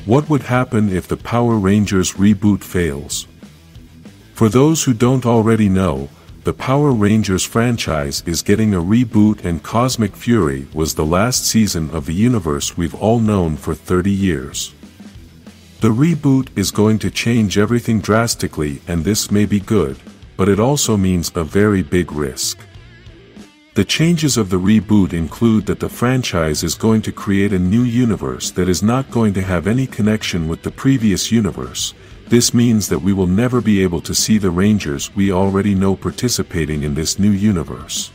What would happen if the Power Rangers reboot fails? For those who don't already know, the Power Rangers franchise is getting a reboot, and Cosmic Fury was the last season of the universe we've all known for 30 years. The reboot is going to change everything drastically, and this may be good, but it also means a very big risk. The changes of the reboot include that the franchise is going to create a new universe that is not going to have any connection with the previous universe. This means that we will never be able to see the Rangers we already know participating in this new universe.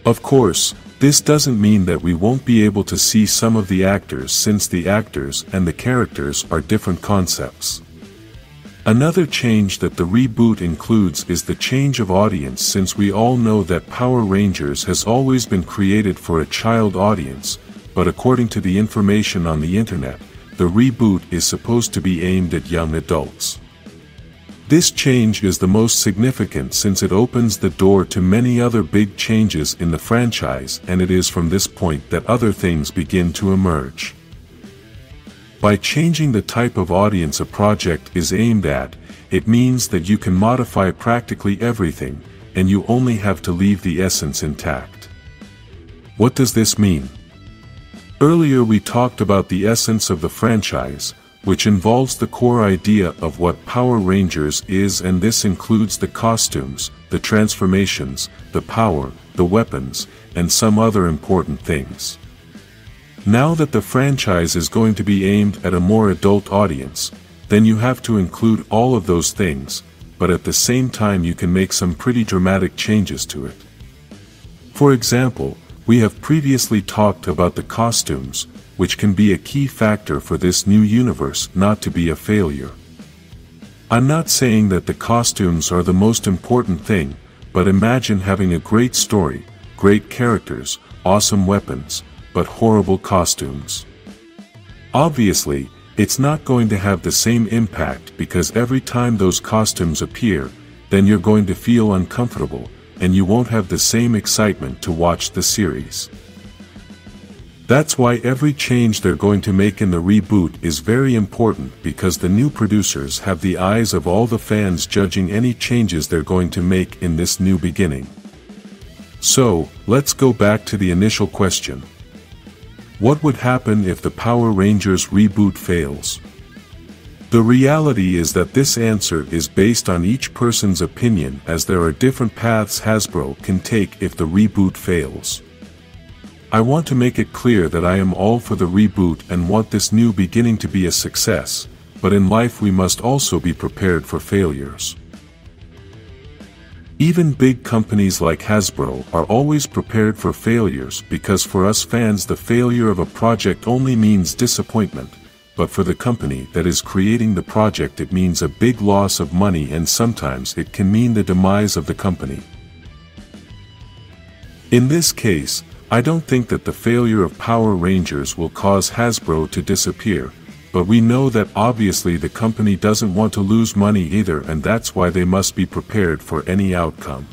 Of course, this doesn't mean that we won't be able to see some of the actors, since the actors and the characters are different concepts. Another change that the reboot includes is the change of audience, since we all know that Power Rangers has always been created for a child audience, but according to the information on the internet, the reboot is supposed to be aimed at young adults. This change is the most significant since it opens the door to many other big changes in the franchise, and it is from this point that other things begin to emerge. By changing the type of audience a project is aimed at, it means that you can modify practically everything, and you only have to leave the essence intact. What does this mean? Earlier we talked about the essence of the franchise, which involves the core idea of what Power Rangers is, and this includes the costumes, the transformations, the power, the weapons, and some other important things. Now that the franchise is going to be aimed at a more adult audience, then you have to include all of those things, but at the same time you can make some pretty dramatic changes to it. For example, we have previously talked about the costumes, which can be a key factor for this new universe not to be a failure. I'm not saying that the costumes are the most important thing, but imagine having a great story, great characters, awesome weapons, but horrible costumes. Obviously, it's not going to have the same impact, because every time those costumes appear, then you're going to feel uncomfortable, and you won't have the same excitement to watch the series. That's why every change they're going to make in the reboot is very important, because the new producers have the eyes of all the fans judging any changes they're going to make in this new beginning. So, let's go back to the initial question. What would happen if the Power Rangers reboot fails? The reality is that this answer is based on each person's opinion, as there are different paths Hasbro can take if the reboot fails. I want to make it clear that I am all for the reboot and want this new beginning to be a success, but in life we must also be prepared for failures. Even big companies like Hasbro are always prepared for failures, because for us fans the failure of a project only means disappointment, but for the company that is creating the project it means a big loss of money, and sometimes it can mean the demise of the company. In this case, I don't think that the failure of Power Rangers will cause Hasbro to disappear, but we know that obviously the company doesn't want to lose money either, and that's why they must be prepared for any outcome.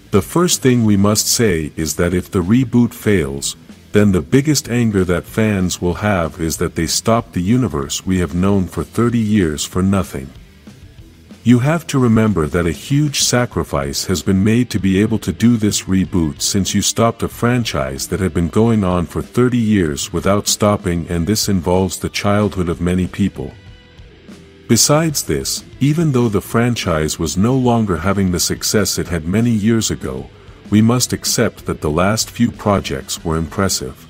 The first thing we must say is that if the reboot fails, then the biggest anger that fans will have is that they stopped the universe we have known for 30 years for nothing. You have to remember that a huge sacrifice has been made to be able to do this reboot, since you stopped a franchise that had been going on for 30 years without stopping, and this involves the childhood of many people. Besides this, even though the franchise was no longer having the success it had many years ago, we must accept that the last few projects were impressive.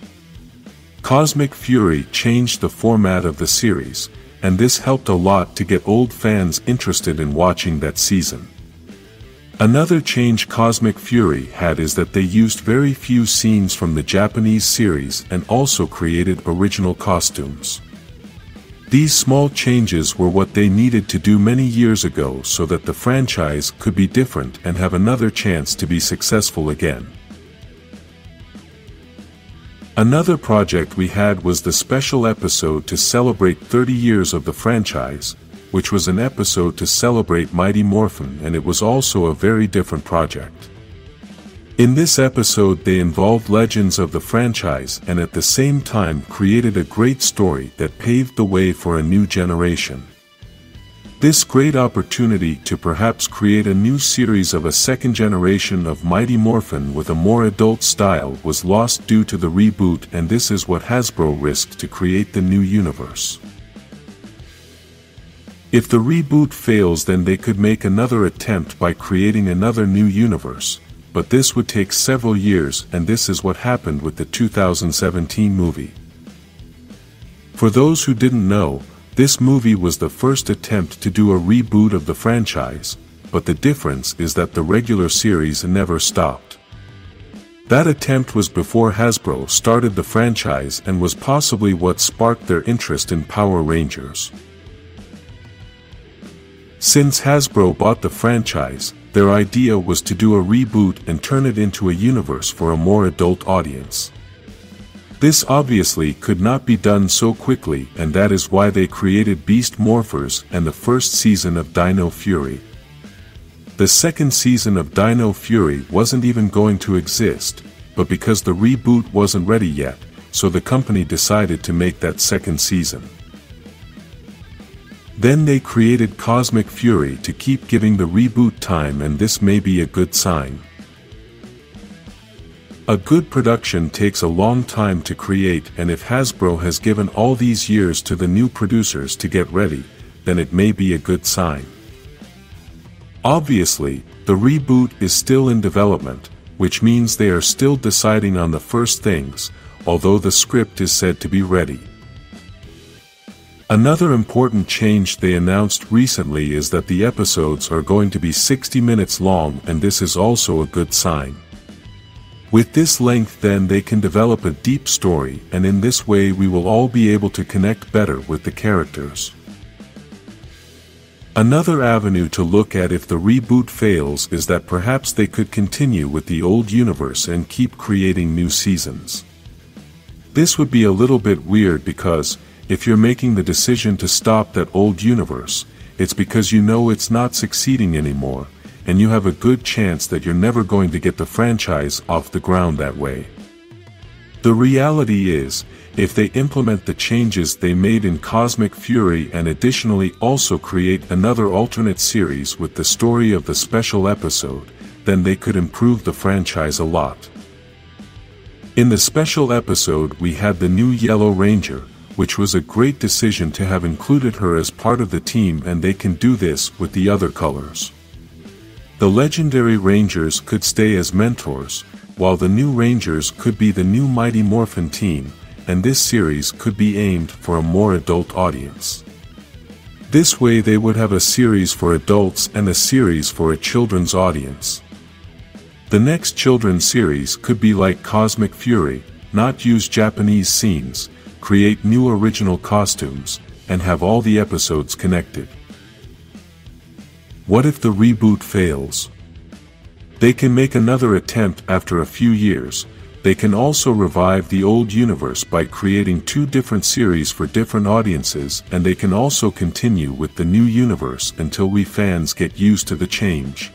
Cosmic Fury changed the format of the series, and this helped a lot to get old fans interested in watching that season. Another change Cosmic Fury had is that they used very few scenes from the Japanese series and also created original costumes. These small changes were what they needed to do many years ago so that the franchise could be different and have another chance to be successful again. Another project we had was the special episode to celebrate 30 years of the franchise, which was an episode to celebrate Mighty Morphin, and it was also a very different project. In this episode they involved legends of the franchise and at the same time created a great story that paved the way for a new generation. This great opportunity to perhaps create a new series of a second generation of Mighty Morphin with a more adult style was lost due to the reboot, and this is what Hasbro risked to create the new universe. If the reboot fails, then they could make another attempt by creating another new universe, but this would take several years, and this is what happened with the 2017 movie. For those who didn't know, this movie was the first attempt to do a reboot of the franchise, but the difference is that the regular series never stopped. That attempt was before Hasbro started the franchise and was possibly what sparked their interest in Power Rangers. Since Hasbro bought the franchise, their idea was to do a reboot and turn it into a universe for a more adult audience. This obviously could not be done so quickly, and that is why they created Beast Morphers and the first season of Dino Fury. The second season of Dino Fury wasn't even going to exist, but because the reboot wasn't ready yet, so the company decided to make that second season. Then they created Cosmic Fury to keep giving the reboot time, and this may be a good sign. A good production takes a long time to create, and if Hasbro has given all these years to the new producers to get ready, then it may be a good sign. Obviously, the reboot is still in development, which means they are still deciding on the first things, although the script is said to be ready. Another important change they announced recently is that the episodes are going to be 60 minutes long, and this is also a good sign. With this length, then they can develop a deep story, and in this way we will all be able to connect better with the characters. Another avenue to look at if the reboot fails is that perhaps they could continue with the old universe and keep creating new seasons. This would be a little bit weird because, if you're making the decision to stop that old universe, it's because you know it's not succeeding anymore, and you have a good chance that you're never going to get the franchise off the ground that way. The reality is, if they implement the changes they made in Cosmic Fury and additionally also create another alternate series with the story of the special episode, then they could improve the franchise a lot. In the special episode we had the new Yellow Ranger, which was a great decision to have included her as part of the team, and they can do this with the other colors. The legendary Rangers could stay as mentors, while the new Rangers could be the new Mighty Morphin team, and this series could be aimed for a more adult audience. This way they would have a series for adults and a series for a children's audience. The next children's series could be like Cosmic Fury, not use Japanese scenes, create new original costumes, and have all the episodes connected. What if the reboot fails? They can make another attempt after a few years. They can also revive the old universe by creating 2 different series for different audiences, and they can also continue with the new universe until we fans get used to the change.